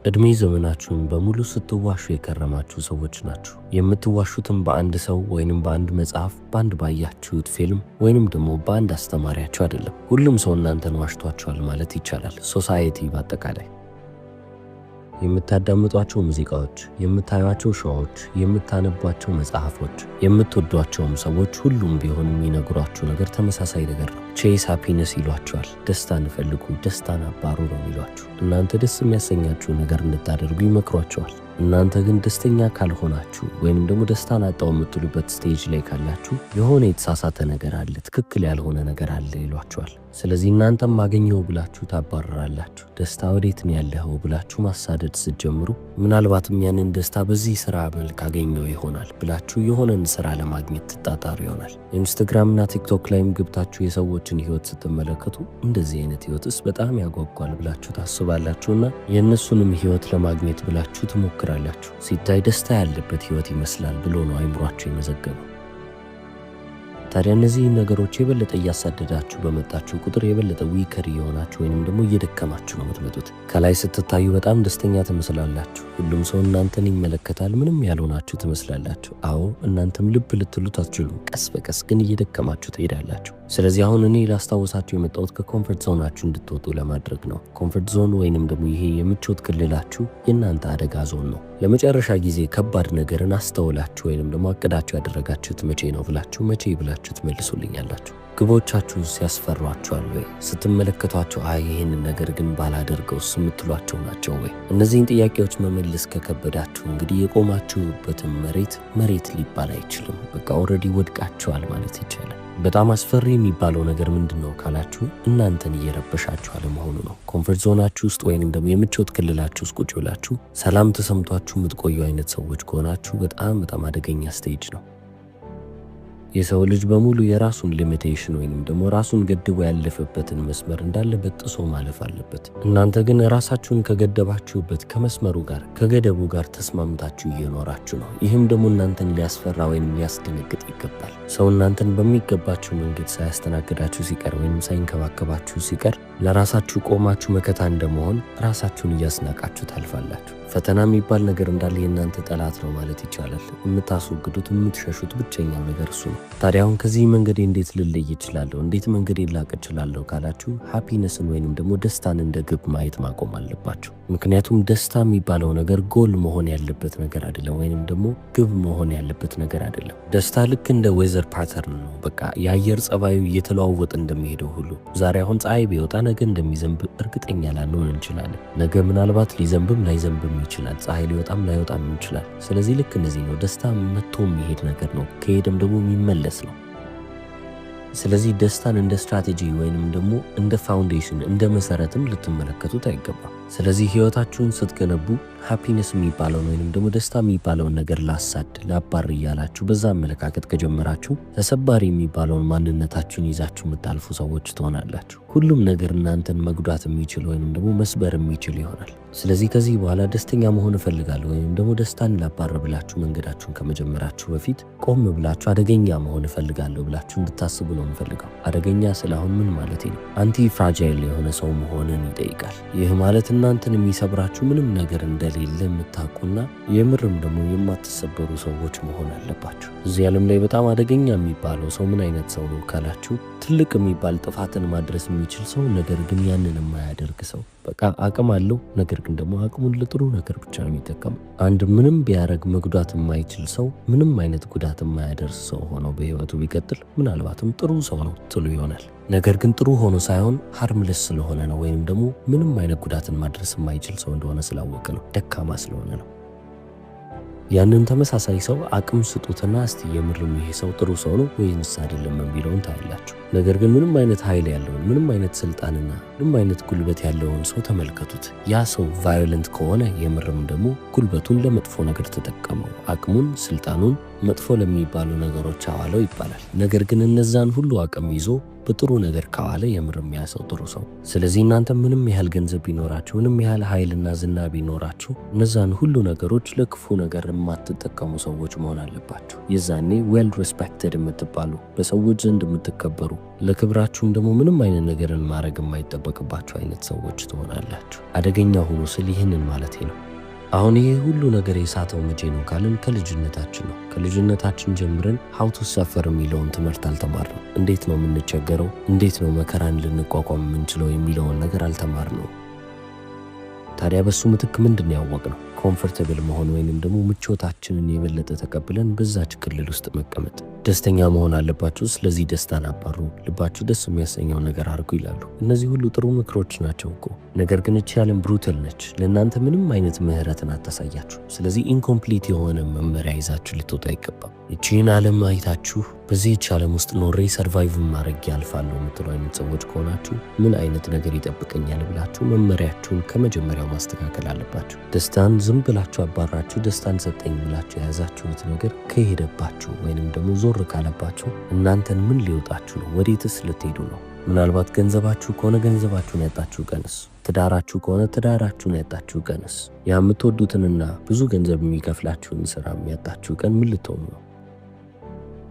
እድሜ ዘመናችሁን በሙሉ ስትዋሹ የከረማችሁ ሰዎች ናችሁ። የምትዋሹትም በአንድ ሰው ወይንም በአንድ መጽሐፍ፣ በአንድ ባያችሁት ፊልም ወይንም ደግሞ በአንድ አስተማሪያችሁ አይደለም። ሁሉም ሰው እናንተን ዋሽቷችኋል ማለት ይቻላል። ሶሳይቲ በአጠቃላይ የምታዳምጧቸው ሙዚቃዎች፣ የምታዩቸው ሾዎች፣ የምታነቧቸው መጽሐፎች፣ የምትወዷቸውም ሰዎች ሁሉም ቢሆን የሚነግሯችሁ ነገር ተመሳሳይ ነገር ነው። ቼስ ሃፒነስ ይሏችኋል። ደስታን ፈልጉ፣ ደስታን አባሩ ነው ይሏችሁ። እናንተ ደስ የሚያሰኛችሁ ነገር እንድታደርጉ ይመክሯችኋል። እናንተ ግን ደስተኛ ካልሆናችሁ ወይንም ደግሞ ደስታን አጣው የምትሉበት ስቴጅ ላይ ካላችሁ የሆነ የተሳሳተ ነገር አለ፣ ትክክል ያልሆነ ነገር አለ ይሏችኋል። ስለዚህ እናንተም አገኘው ብላችሁ ታባረራላችሁ። ደስታ ወዴት ነው ያለው ብላችሁ ማሳደድ ስትጀምሩ ምናልባትም ያንን ደስታ በዚህ ስራ መልክ አገኘው ይሆናል ብላችሁ የሆነን ስራ ለማግኘት ትጣጣሩ ይሆናል። ኢንስታግራምና ቲክቶክ ላይም ገብታችሁ የሰዎችን ህይወት ስትመለከቱ እንደዚህ አይነት ህይወትስ በጣም ያጓጓል ብላችሁ ታስባላችሁና የእነሱንም ህይወት ለማግኘት ብላችሁ ትሞክራላችሁ። ሲታይ ደስታ ያለበት ህይወት ይመስላል ብሎ ነው አይምሯችሁ የመዘገበው። ታዲያ እነዚህ ነገሮች የበለጠ እያሳደዳችሁ በመጣችሁ ቁጥር የበለጠ ዊከር እየሆናችሁ ወይንም ደግሞ እየደከማችሁ ነው የምትመጡት። ከላይ ስትታዩ በጣም ደስተኛ ትመስላላችሁ። ሁሉም ሰው እናንተን ይመለከታል። ምንም ያልሆናችሁ ትመስላላችሁ። አዎ እናንተም ልብ ልትሉት አትችሉም። ቀስ በቀስ ግን እየደከማችሁ ትሄዳላችሁ። ስለዚህ አሁን እኔ ላስታውሳችሁ የመጣሁት ከኮምፈርት ዞናችሁ እንድትወጡ ለማድረግ ነው። ኮምፈርት ዞን ወይንም ደግሞ ይሄ የምቾት ክልላችሁ የእናንተ አደጋ ዞን ነው። ለመጨረሻ ጊዜ ከባድ ነገርን አስተውላችሁ ወይንም ደግሞ አቅዳችሁ ያደረጋችሁት መቼ ነው ብላችሁ ትመልሱልኛላችሁ። ግቦቻችሁ ሲያስፈሯችኋል ወይ? ስትመለከቷቸው ይህንን ነገር ግን ባላደርገውስ የምትሏቸው ናቸው ወይ? እነዚህን ጥያቄዎች መመለስ ከከበዳችሁ እንግዲህ የቆማችሁበትን መሬት ሊባል አይችልም። በቃ ኦልሬዲ ወድቃችኋል ማለት ይቻላል። በጣም አስፈሪ የሚባለው ነገር ምንድን ነው ካላችሁ እናንተን እየረበሻችሁ አለመሆኑ ነው። ኮምፈርት ዞናችሁ ውስጥ ወይንም ደግሞ የምቾት ክልላችሁ ውስጥ ቁጭ ብላችሁ ሰላም ተሰምቷችሁ የምትቆዩ አይነት ሰዎች ከሆናችሁ በጣም አደገኛ ስቴጅ ነው። የሰው ልጅ በሙሉ የራሱን ሊሚቴሽን ወይንም ደግሞ ራሱን ገድቦ ያለፈበትን መስመር እንዳለ በጥሶ ማለፍ አለበት። እናንተ ግን ራሳችሁን ከገደባችሁበት ከመስመሩ ጋር ከገደቡ ጋር ተስማምታችሁ እየኖራችሁ ነው። ይህም ደግሞ እናንተን ሊያስፈራ ወይም ሊያስደነግጥ ይገባል። ሰው እናንተን በሚገባችሁ መንገድ ሳያስተናግዳችሁ ሲቀር ወይም ሳይንከባከባችሁ ሲቀር ለራሳችሁ ቆማችሁ መከታ እንደመሆን ራሳችሁን እያስናቃችሁ ታልፋላችሁ። ፈተና የሚባል ነገር እንዳለ የእናንተ ጠላት ነው ማለት ይቻላል። የምታስወግዱት የምትሸሹት ብቸኛው ነገር እሱ ነው። ታዲያ አሁን ከዚህ መንገዴ እንዴት ልለይ እችላለሁ? እንዴት መንገዴን ላቅ እችላለሁ ካላችሁ ሃፒነስን ወይንም ደግሞ ደስታን እንደ ግብ ማየት ማቆም አለባችሁ። ምክንያቱም ደስታ የሚባለው ነገር ጎል መሆን ያለበት ነገር አይደለም፣ ወይንም ደግሞ ግብ መሆን ያለበት ነገር አይደለም። ደስታ ልክ እንደ ዌዘር ፓተርን ነው። በቃ የአየር ጸባዩ እየተለዋወጠ እንደሚሄደው ሁሉ ዛሬ አሁን ፀሐይ ቢወጣ ነገ እንደሚዘንብ እርግጠኛ ላንሆን እንችላለን። ነገ ምናልባት ሊዘንብም ላይዘንብም ይችላል። ፀሐይ ሊወጣም ላይወጣም ይችላል። ስለዚህ ልክ እንደዚህ ነው። ደስታ መጥቶ የሚሄድ ነገር ነው። ከሄደም ደግሞ የሚመለስ ነው። ስለዚህ ደስታን እንደ ስትራቴጂ ወይንም ደግሞ እንደ ፋውንዴሽን እንደ መሰረትም ልትመለከቱት አይገባም። ስለዚህ ህይወታችሁን ስትገነቡ ሃፒነስ የሚባለውን ወይንም ደግሞ ደስታ የሚባለውን ነገር ላባር እያላችሁ በዛ አመለካከት ከጀመራችሁ ተሰባሪ የሚባለውን ማንነታችሁን ይዛችሁ የምታልፉ ሰዎች ትሆናላችሁ። ሁሉም ነገር እናንተን መጉዳት የሚችል ወይንም ደግሞ መስበር የሚችል ይሆናል። ስለዚህ ከዚህ በኋላ ደስተኛ መሆን እፈልጋለሁ ወይንም ደግሞ ደስታን ላባር ብላችሁ መንገዳችሁን ከመጀመራችሁ በፊት ቆም ብላችሁ አደገኛ መሆን እፈልጋለሁ ብላችሁ እንድታስቡ ነው የምፈልገው። አደገኛ ስለአሁን ምን ማለት ነው? አንቲ ፍራጃይል የሆነ ሰው መሆንን ይጠይቃል። ይህ ማለት እናንተን የሚሰብራችሁ ምንም ነገር እንደሌለ የምታውቁና የምርም ደግሞ የማትሰበሩ ሰዎች መሆን አለባችሁ። እዚህ ዓለም ላይ በጣም አደገኛ የሚባለው ሰው ምን አይነት ሰው ነው ካላችሁ ትልቅ የሚባል ጥፋትን ማድረስ የሚችል ሰው ነገር ግን ያንን የማያደርግ ሰው። በቃ አቅም አለው ነገር ግን ደግሞ አቅሙን ለጥሩ ነገር ብቻ ነው የሚጠቀም። አንድ ምንም ቢያደርግ መጉዳት የማይችል ሰው ምንም አይነት ጉዳት የማያደርስ ሰው ሆኖ በህይወቱ ቢቀጥል ምናልባትም ጥሩ ሰው ነው ትሉ ይሆናል። ነገር ግን ጥሩ ሆኖ ሳይሆን ሃርምለስ ስለሆነ ነው፣ ወይም ደግሞ ምንም አይነት ጉዳትን ማድረስ የማይችል ሰው እንደሆነ ስላወቀ ነው፣ ደካማ ስለሆነ ነው። ያንን ተመሳሳይ ሰው አቅም ስጡትና እስቲ የምርም ይሄ ሰው ጥሩ ሰው ነው ወይስ አይደለም የሚለውን ታያላችሁ። ነገር ግን ምንም አይነት ኃይል ያለውን ምንም አይነት ስልጣንና ምንም አይነት ጉልበት ያለውን ሰው ተመልከቱት። ያ ሰው ቫዮለንት ከሆነ የምርም ደግሞ ጉልበቱን ለመጥፎ ነገር ተጠቀመው፣ አቅሙን ስልጣኑን መጥፎ ለሚባሉ ነገሮች አዋለው ይባላል። ነገር ግን እነዛን ሁሉ አቅም ይዞ በጥሩ ነገር ካዋለ የምርም ያ ሰው ጥሩ ሰው። ስለዚህ እናንተ ምንም ያህል ገንዘብ ቢኖራችሁ ምንም ያህል ኃይልና ዝና ቢኖራችሁ እነዛን ሁሉ ነገሮች ለክፉ ነገር የማትጠቀሙ ሰዎች መሆን አለባችሁ። የዛኔ ዌል ሪስፔክትድ የምትባሉ በሰዎች ዘንድ የምትከበሩ ለክብራችሁም ደግሞ ምንም አይነት ነገርን ማድረግ የማይጠበቅባችሁ አይነት ሰዎች ትሆናላችሁ። አደገኛ ሆኖ ስል ይህንን ማለቴ ነው። አሁን ይሄ ሁሉ ነገር የሳተው መቼ ነው ካልን ከልጅነታችን ነው። ከልጅነታችን ጀምረን ሀው ቱ ሰፈር የሚለውን ትምህርት አልተማርነው። እንዴት ነው የምንቸገረው፣ እንዴት ነው መከራን ልንቋቋም የምንችለው የሚለውን ነገር አልተማርነው። ታዲያ በሱ ምትክ ምንድን ያወቅነው? ኮምፎርታብል መሆን ወይንም ደግሞ ምቾታችንን የበለጠ ተቀብለን በዛች ክልል ውስጥ መቀመጥ። ደስተኛ መሆን አለባችሁ፣ ስለዚህ ደስታን አባሩ፣ ልባችሁ ደስ የሚያሰኘው ነገር አድርጉ ይላሉ። እነዚህ ሁሉ ጥሩ ምክሮች ናቸው እኮ። ነገር ግን እቺ ዓለም ብሩታል ነች። ለእናንተ ምንም አይነት ምህረትን አታሳያችሁ። ስለዚህ ኢንኮምፕሊት የሆነ መመሪያ ይዛችሁ ልትወጡ አይገባም። እቺን ዓለም አይታችሁ በዚህች ዓለም ውስጥ ኖሬ ሰርቫይቭ ማድረግ ያልፋለሁ የምትሉ አይነት ሰዎች ከሆናችሁ ምን አይነት ነገር ይጠብቀኛል ብላችሁ መመሪያችሁን ከመጀመሪያው ማስተካከል አለባችሁ። ደስታን ዝም ብላችሁ አባራችሁ ደስታን ሰጠኝ ብላችሁ የያዛችሁት ነገር ከሄደባችሁ ወይንም ደግሞ ዞር ካለባችሁ እናንተን ምን ሊወጣችሁ ነው? ወዴትስ ልትሄዱ ነው? ምናልባት ገንዘባችሁ ከሆነ ገንዘባችሁን ያጣችሁ ቀንስ፣ ትዳራችሁ ከሆነ ትዳራችሁን ያጣችሁ ቀንስ፣ ያ የምትወዱትንና ብዙ ገንዘብ የሚከፍላችሁን ስራ የሚያጣችሁ ቀን ምን ልትሆኑ ነው?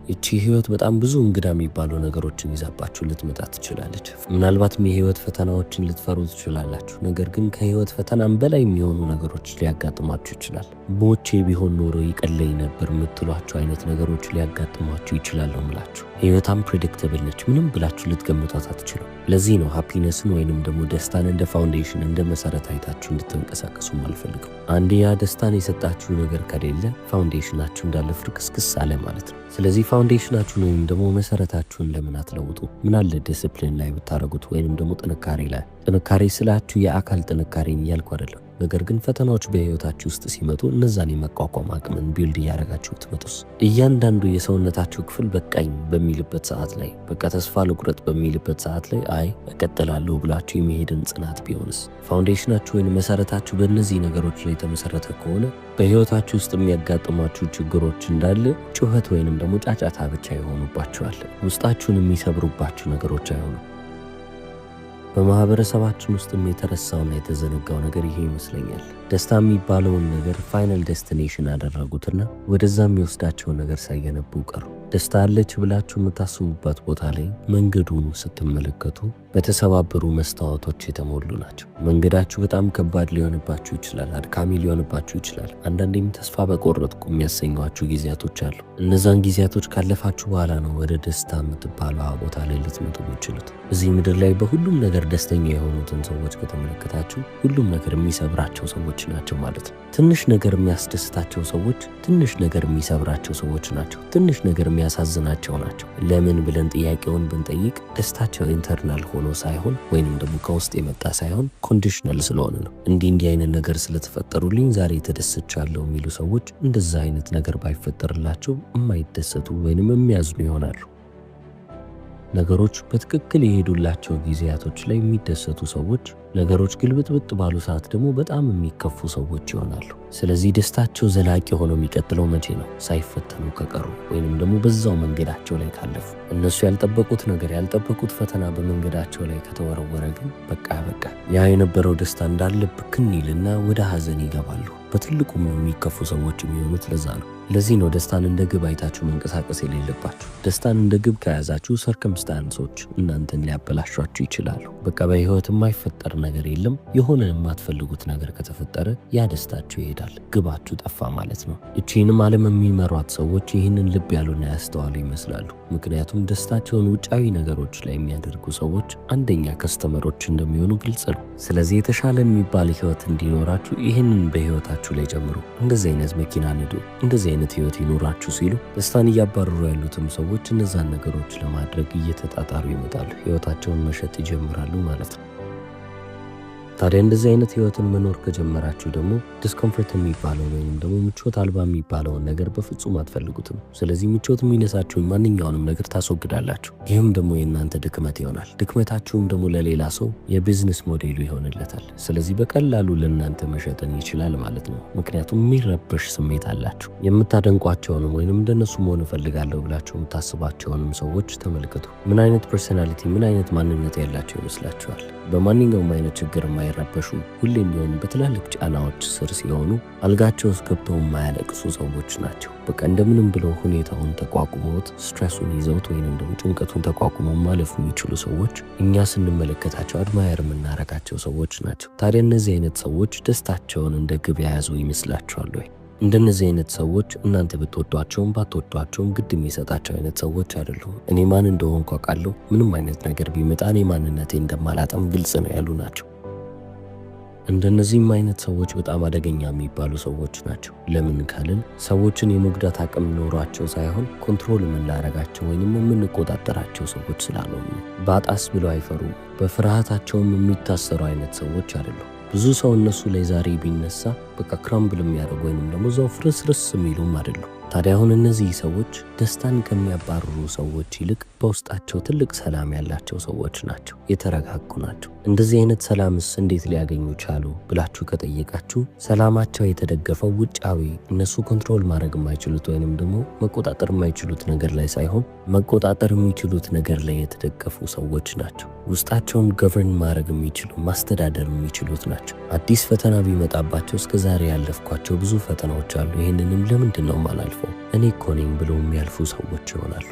ይቺ ህይወት በጣም ብዙ እንግዳ የሚባሉ ነገሮችን ይዛባችሁ ልትመጣ ትችላለች። ምናልባትም የህይወት ፈተናዎችን ልትፈሩ ትችላላችሁ። ነገር ግን ከህይወት ፈተናም በላይ የሚሆኑ ነገሮች ሊያጋጥሟችሁ ይችላል። ሞቼ ቢሆን ኖሮ ይቀለኝ ነበር የምትሏቸው አይነት ነገሮች ሊያጋጥሟችሁ ይችላሉ ምላችሁ። ህይወት አንፕሬዲክተብል ነች። ምንም ብላችሁ ልትገምቷት አትችሉም። ለዚህ ነው ሃፒነስን ወይንም ደግሞ ደስታን እንደ ፋውንዴሽን እንደ መሰረት አይታችሁ እንድትንቀሳቀሱ አልፈልግም። አንዴ ያ ደስታን የሰጣችሁ ነገር ከሌለ ፋውንዴሽናችሁ እንዳለ ፍርክስክስ አለ ማለት ነው። ስለዚህ ፋውንዴሽናችሁን ወይም ደግሞ መሰረታችሁን ለምን አትለውጡ? ምን አለ ዲስፕሊን ላይ ብታረጉት ወይንም ደግሞ ጥንካሬ ላይ። ጥንካሬ ስላችሁ የአካል ጥንካሬን እያልኩ አይደለም። ነገር ግን ፈተናዎች በህይወታችሁ ውስጥ ሲመጡ እነዛን የመቋቋም አቅምን ቢልድ እያደረጋችሁ ትመጡስ እያንዳንዱ የሰውነታችሁ ክፍል በቃኝ በሚልበት ሰዓት ላይ በቃ ተስፋ ልቁረጥ በሚልበት ሰዓት ላይ አይ እቀጥላለሁ ብላችሁ የሚሄድን ጽናት ቢሆንስ? ፋውንዴሽናችሁ ወይም መሰረታችሁ በእነዚህ ነገሮች ላይ የተመሰረተ ከሆነ በህይወታችሁ ውስጥ የሚያጋጥሟችሁ ችግሮች እንዳለ ጩኸት ወይንም ደግሞ ጫጫታ ብቻ ይሆኑባችኋል። ውስጣችሁን የሚሰብሩባችሁ ነገሮች አይሆኑ። በማህበረሰባችን ውስጥም የተረሳውና የተዘነጋው ነገር ይሄ ይመስለኛል። ደስታ የሚባለውን ነገር ፋይናል ዴስቲኔሽን አደረጉትና ወደዛ የሚወስዳቸውን ነገር ሳይገነቡ ቀሩ። ደስታ አለች ብላችሁ የምታስቡበት ቦታ ላይ መንገዱን ስትመለከቱ በተሰባበሩ መስታወቶች የተሞሉ ናቸው። መንገዳችሁ በጣም ከባድ ሊሆንባችሁ ይችላል፣ አድካሚ ሊሆንባችሁ ይችላል። አንዳንዴም ተስፋ በቆረጥኩ የሚያሰኟችሁ ጊዜያቶች አሉ። እነዛን ጊዜያቶች ካለፋችሁ በኋላ ነው ወደ ደስታ የምትባለው ቦታ ላይ ልትመጡ የምችሉት። እዚህ ምድር ላይ በሁሉም ነገር ደስተኛ የሆኑትን ሰዎች ከተመለከታችሁ ሁሉም ነገር የሚሰብራቸው ሰዎች ናቸው ማለት ነው። ትንሽ ነገር የሚያስደስታቸው ሰዎች ትንሽ ነገር የሚሰብራቸው ሰዎች ናቸው። ትንሽ ነገር የሚያሳዝናቸው ናቸው። ለምን ብለን ጥያቄውን ብንጠይቅ ደስታቸው ኢንተርናል ሆኖ ሳይሆን ወይንም ደግሞ ከውስጥ የመጣ ሳይሆን ኮንዲሽናል ስለሆነ ነው። እንዲህ አይነት ነገር ስለተፈጠሩልኝ ዛሬ ተደስቻለሁ የሚሉ ሰዎች እንደዛ አይነት ነገር ባይፈጠርላቸው የማይደሰቱ ወይንም የሚያዝኑ ይሆናሉ። ነገሮች በትክክል የሄዱላቸው ጊዜያቶች ላይ የሚደሰቱ ሰዎች ነገሮች ግልብጥብጥ ባሉ ሰዓት ደግሞ በጣም የሚከፉ ሰዎች ይሆናሉ። ስለዚህ ደስታቸው ዘላቂ ሆኖ የሚቀጥለው መቼ ነው? ሳይፈተኑ ከቀሩ ወይንም ደግሞ በዛው መንገዳቸው ላይ ካለፉ። እነሱ ያልጠበቁት ነገር ያልጠበቁት ፈተና በመንገዳቸው ላይ ከተወረወረ ግን በቃ ያ የነበረው ደስታ እንዳለ ብክን ይልና ወደ ሀዘን ይገባሉ። በትልቁም የሚከፉ ሰዎች የሚሆኑት ለዛ ነው። ለዚህ ነው ደስታን እንደ ግብ አይታችሁ መንቀሳቀስ የሌለባችሁ። ደስታን እንደ ግብ ከያዛችሁ ሰርከምስታንሶች እናንተን ሊያበላሿችሁ ይችላሉ። በቃ በህይወት የማይፈጠር ነገር የለም። የሆነ የማትፈልጉት ነገር ከተፈጠረ ያ ደስታችሁ ይሄዳል። ግባችሁ ጠፋ ማለት ነው። እቺንም ዓለም የሚመሯት ሰዎች ይህንን ልብ ያሉና ያስተዋሉ ይመስላሉ። ምክንያቱም ደስታቸውን ውጫዊ ነገሮች ላይ የሚያደርጉ ሰዎች አንደኛ ከስተመሮች እንደሚሆኑ ግልጽ ነው። ስለዚህ የተሻለ የሚባል ህይወት እንዲኖራችሁ ይህንን በህይወታችሁ ላይ ጀምሩ። እንደዚህ አይነት መኪና ንዱ፣ እንደዚህ አይነት ህይወት ይኖራችሁ ሲሉ ደስታን እያባረሩ ያሉትም ሰዎች እነዛን ነገሮች ለማድረግ እየተጣጣሩ ይመጣሉ። ህይወታቸውን መሸጥ ይጀምራሉ ማለት ነው። ታዲያ እንደዚህ አይነት ህይወትን መኖር ከጀመራችሁ ደግሞ ዲስኮምፎርት የሚባለው ወይም ደግሞ ምቾት አልባ የሚባለውን ነገር በፍጹም አትፈልጉትም። ስለዚህ ምቾት የሚነሳችሁን ማንኛውንም ነገር ታስወግዳላችሁ። ይህም ደግሞ የእናንተ ድክመት ይሆናል። ድክመታችሁም ደግሞ ለሌላ ሰው የቢዝነስ ሞዴሉ ይሆንለታል። ስለዚህ በቀላሉ ለእናንተ መሸጥን ይችላል ማለት ነው። ምክንያቱም የሚረበሽ ስሜት አላችሁ። የምታደንቋቸውንም ወይም እንደነሱ መሆን እፈልጋለሁ ብላችሁ የምታስባቸውንም ሰዎች ተመልከቱ። ምን አይነት ፐርሶናሊቲ ምን አይነት ማንነት ያላቸው ይመስላችኋል? በማንኛውም አይነት ችግር ሲረበሹ፣ ሁሌም ቢሆን በትላልቅ ጫናዎች ስር ሲሆኑ አልጋቸው ውስጥ ገብተው የማያለቅሱ ሰዎች ናቸው። በቃ እንደምንም ብለው ሁኔታውን ተቋቁመውት ስትሬሱን ይዘውት ወይንም ደግሞ ጭንቀቱን ተቋቁመው ማለፍ የሚችሉ ሰዎች እኛ ስንመለከታቸው አድማየር የምናረጋቸው ሰዎች ናቸው። ታዲያ እነዚህ አይነት ሰዎች ደስታቸውን እንደ ግብ የያዙ ይመስላችኋል ወይ? እንደነዚህ አይነት ሰዎች እናንተ ብትወዷቸውም ባትወዷቸውም ግድ የሚሰጣቸው አይነት ሰዎች አይደሉም። እኔ ማን እንደሆንኩ አውቃለሁ፣ ምንም አይነት ነገር ቢመጣ እኔ ማንነቴ እንደማላጣም ግልጽ ነው ያሉ ናቸው። እንደነዚህም አይነት ሰዎች በጣም አደገኛ የሚባሉ ሰዎች ናቸው። ለምን ካልን ሰዎችን የመጉዳት አቅም ኖሯቸው ሳይሆን ኮንትሮል የምናረጋቸው ወይንም የምንቆጣጠራቸው ሰዎች ስላልሆኑ ነው። ባጣስ ብለው አይፈሩም። በፍርሃታቸውም የሚታሰሩ አይነት ሰዎች አይደሉም። ብዙ ሰው እነሱ ላይ ዛሬ ቢነሳ በቃ ክራምብል የሚያደርጉ ወይንም ደግሞ እዛው ፍርስርስ የሚሉም አይደሉም። ታዲያ አሁን እነዚህ ሰዎች ደስታን ከሚያባርሩ ሰዎች ይልቅ በውስጣቸው ትልቅ ሰላም ያላቸው ሰዎች ናቸው፣ የተረጋጉ ናቸው። እንደዚህ አይነት ሰላምስ እንዴት ሊያገኙ ቻሉ ብላችሁ ከጠየቃችሁ ሰላማቸው የተደገፈው ውጫዊ እነሱ ኮንትሮል ማድረግ የማይችሉት ወይንም ደግሞ መቆጣጠር የማይችሉት ነገር ላይ ሳይሆን መቆጣጠር የሚችሉት ነገር ላይ የተደገፉ ሰዎች ናቸው። ውስጣቸውን ገቨርን ማድረግ የሚችሉ ማስተዳደር የሚችሉት ናቸው። አዲስ ፈተና ቢመጣባቸው እስከ ዛሬ ያለፍኳቸው ብዙ ፈተናዎች አሉ፣ ይህንንም ለምንድን ነው ማላልፈው እኔ እኮ ነኝ ብለው የሚያልፉ ሰዎች ይሆናሉ።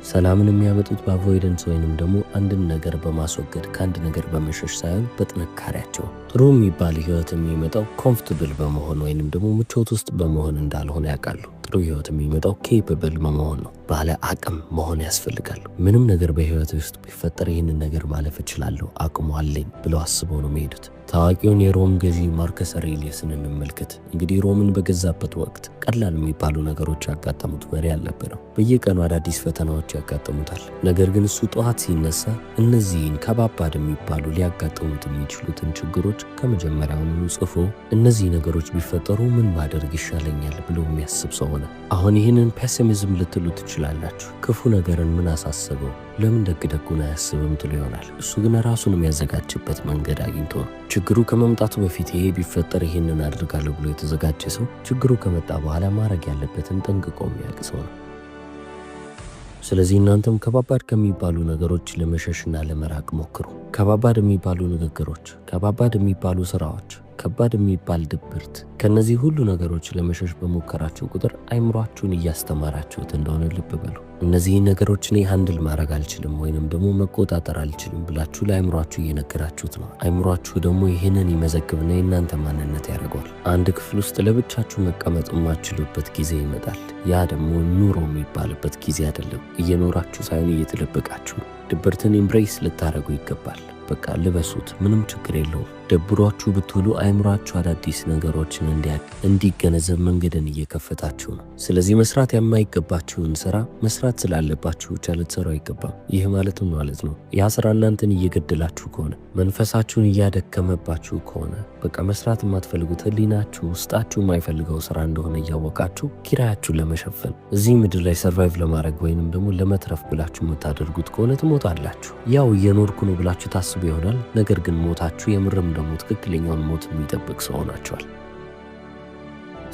ሰላምን የሚያመጡት በአቮይደንስ ወይንም ደግሞ አንድን ነገር በማስወገድ ከአንድ ነገር በመሸሽ ሳይሆን በጥንካሬያቸው። ጥሩ የሚባል ህይወት የሚመጣው ኮምፎርታብል በመሆን ወይንም ደግሞ ምቾት ውስጥ በመሆን እንዳልሆነ ያውቃሉ። ጥሩ ህይወት የሚመጣው ኬፐብል በመሆን ነው። ባለ አቅም መሆን ያስፈልጋሉ። ምንም ነገር በህይወት ውስጥ ቢፈጠር ይህንን ነገር ማለፍ እችላለሁ፣ አቅሙ አለኝ ብለው አስበው ነው የሚሄዱት። ታዋቂውን የሮም ገዢ ማርከስ አውሬሊየስን እንመልከት። እንግዲህ ሮምን በገዛበት ወቅት ቀላል የሚባሉ ነገሮች ያጋጠሙት መሪ አልነበረም። በየቀኑ አዳዲስ ፈተናዎች ያጋጥሙታል። ነገር ግን እሱ ጠዋት ሲነሳ እነዚህን ከባባድ የሚባሉ ሊያጋጥሙት የሚችሉትን ችግሮች ከመጀመሪያውኑ ጽፎ እነዚህ ነገሮች ቢፈጠሩ ምን ማድረግ ይሻለኛል ብሎ የሚያስብ ሰው ሆነ። አሁን ይህንን ፔሲሚዝም ልትሉ ትችላላችሁ። ክፉ ነገርን ምን አሳስበው ለምን ደጉን አያስብም ትሉ ይሆናል። እሱ ግን ራሱን የሚያዘጋጅበት መንገድ አግኝቶ ነው። ችግሩ ከመምጣቱ በፊት ይሄ ቢፈጠር ይሄንን አድርጋለሁ ብሎ የተዘጋጀ ሰው ችግሩ ከመጣ በኋላ ማድረግ ያለበትን ጠንቅቆ የሚያውቅ ሰው ነው። ስለዚህ እናንተም ከባባድ ከሚባሉ ነገሮች ለመሸሽና ለመራቅ ሞክሩ። ከባባድ የሚባሉ ንግግሮች፣ ከባባድ የሚባሉ ስራዎች፣ ከባድ የሚባል ድብርት፣ ከነዚህ ሁሉ ነገሮች ለመሸሽ በሞከራችሁ ቁጥር አይምሯችሁን እያስተማራችሁት እንደሆነ ልብ በሉ። እነዚህን ነገሮች እኔ ሃንድል ማድረግ አልችልም ወይንም ደግሞ መቆጣጠር አልችልም ብላችሁ ለአይምሯችሁ እየነገራችሁት ነው። አይምሯችሁ ደግሞ ይህንን ይመዘግብና የእናንተ ማንነት ያደርገዋል። አንድ ክፍል ውስጥ ለብቻችሁ መቀመጥ የማትችሉበት ጊዜ ይመጣል። ያ ደግሞ ኑሮ የሚባልበት ጊዜ አይደለም። እየኖራችሁ ሳይሆን እየተደበቃችሁ ነው። ድብርትን ኢምብሬስ ልታደርጉ ይገባል። በቃ ልበሱት፣ ምንም ችግር የለውም። ደብሯችሁ ብትውሉ አይምሯችሁ አዳዲስ ነገሮችን እንዲገነዘብ መንገድን እየከፈታችሁ ነው። ስለዚህ መስራት የማይገባችሁን ስራ መስራት ስላለባችሁ ብቻ ልትሰሩ አይገባም። ይህ ማለትም ማለት ነው ያ ስራ እናንተን እየገደላችሁ ከሆነ መንፈሳችሁን እያደከመባችሁ ከሆነ በቃ መስራት የማትፈልጉት ህሊናችሁ ውስጣችሁ የማይፈልገው ስራ እንደሆነ እያወቃችሁ ኪራያችሁን ለመሸፈን እዚህ ምድር ላይ ሰርቫይቭ ለማድረግ ወይንም ደግሞ ለመትረፍ ብላችሁ የምታደርጉት ከሆነ ትሞታላችሁ። ያው እየኖርኩ ነው ብላችሁ ታስቡ ይሆናል። ነገር ግን ሞታችሁ የምርም ደግሞ ትክክለኛውን ሞት የሚጠብቅ ሰው ሆናችኋል።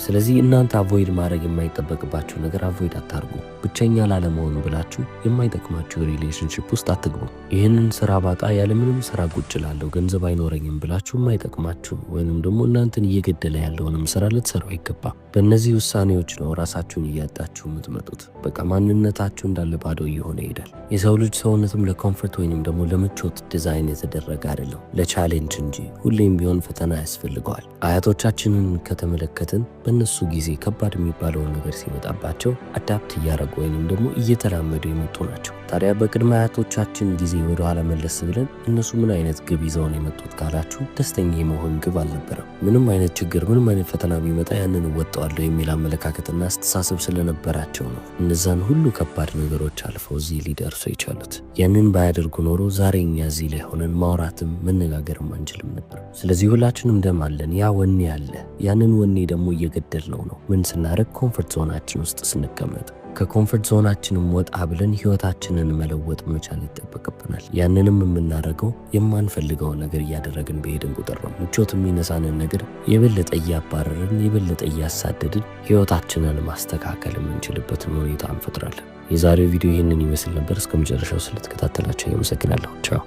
ስለዚህ እናንተ አቮይድ ማድረግ የማይጠበቅባችሁ ነገር አቮይድ አታርጉ። ብቸኛ ላለመሆኑ ብላችሁ የማይጠቅማችሁ ሪሌሽንሽፕ ውስጥ አትግቡ። ይህንን ስራ ባጣ ያለምንም ስራ ቁጭ ላለሁ ገንዘብ አይኖረኝም ብላችሁ የማይጠቅማችሁ ወይንም ደግሞ እናንተን እየገደለ ያለውንም ስራ ልትሰሩ አይገባም። በእነዚህ ውሳኔዎች ነው ራሳችሁን እያጣችሁ የምትመጡት። በቃ ማንነታችሁ እንዳለ ባዶ እየሆነ ይሄዳል። የሰው ልጅ ሰውነትም ለኮምፎርት ወይንም ደግሞ ለምቾት ዲዛይን የተደረገ አይደለም፣ ለቻሌንጅ እንጂ። ሁሌም ቢሆን ፈተና ያስፈልገዋል። አያቶቻችንን ከተመለከትን በእነሱ ጊዜ ከባድ የሚባለውን ነገር ሲመጣባቸው አዳፕት እያደረጉ ወይንም ደግሞ እየተላመዱ የመጡ ናቸው። ታዲያ በቅድመ አያቶቻችን ጊዜ ወደ ኋላ መለስ ብለን እነሱ ምን አይነት ግብ ይዘውን የመጡት ካላችሁ ደስተኛ የመሆን ግብ አልነበረም። ምንም አይነት ችግር ምንም አይነት ፈተና ቢመጣ ያንን እወጣዋለሁ የሚል አመለካከትና አስተሳሰብ ስለነበራቸው ነው እነዛን ሁሉ ከባድ ነገሮች አልፈው እዚህ ሊደርሱ የቻሉት። ያንን ባያደርጉ ኖሮ ዛሬ እኛ እዚህ ላይ ሆነን ማውራትም መነጋገርም አንችልም ነበር። ስለዚህ ሁላችንም ደም አለን፣ ያ ወኔ አለ። ያንን ወኔ ደግሞ እየገደልነው ነው ምን ስናደርግ? ኮምፎርት ዞናችን ውስጥ ስንቀመጥ። ከኮምፎርት ዞናችንም ወጣ ብለን ህይወታችንን መለወጥ መቻል ይጠበቅብናል። ያንንም የምናደርገው የማንፈልገውን ነገር እያደረግን በሄድን ቁጥር ነው። ምቾት የሚነሳንን ነገር የበለጠ እያባረርን የበለጠ እያሳደድን ህይወታችንን ማስተካከል የምንችልበትን ሁኔታ እንፈጥራለን። የዛሬው ቪዲዮ ይህንን ይመስል ነበር። እስከ መጨረሻው ስለተከታተላችሁ አመሰግናለሁ። ቻው።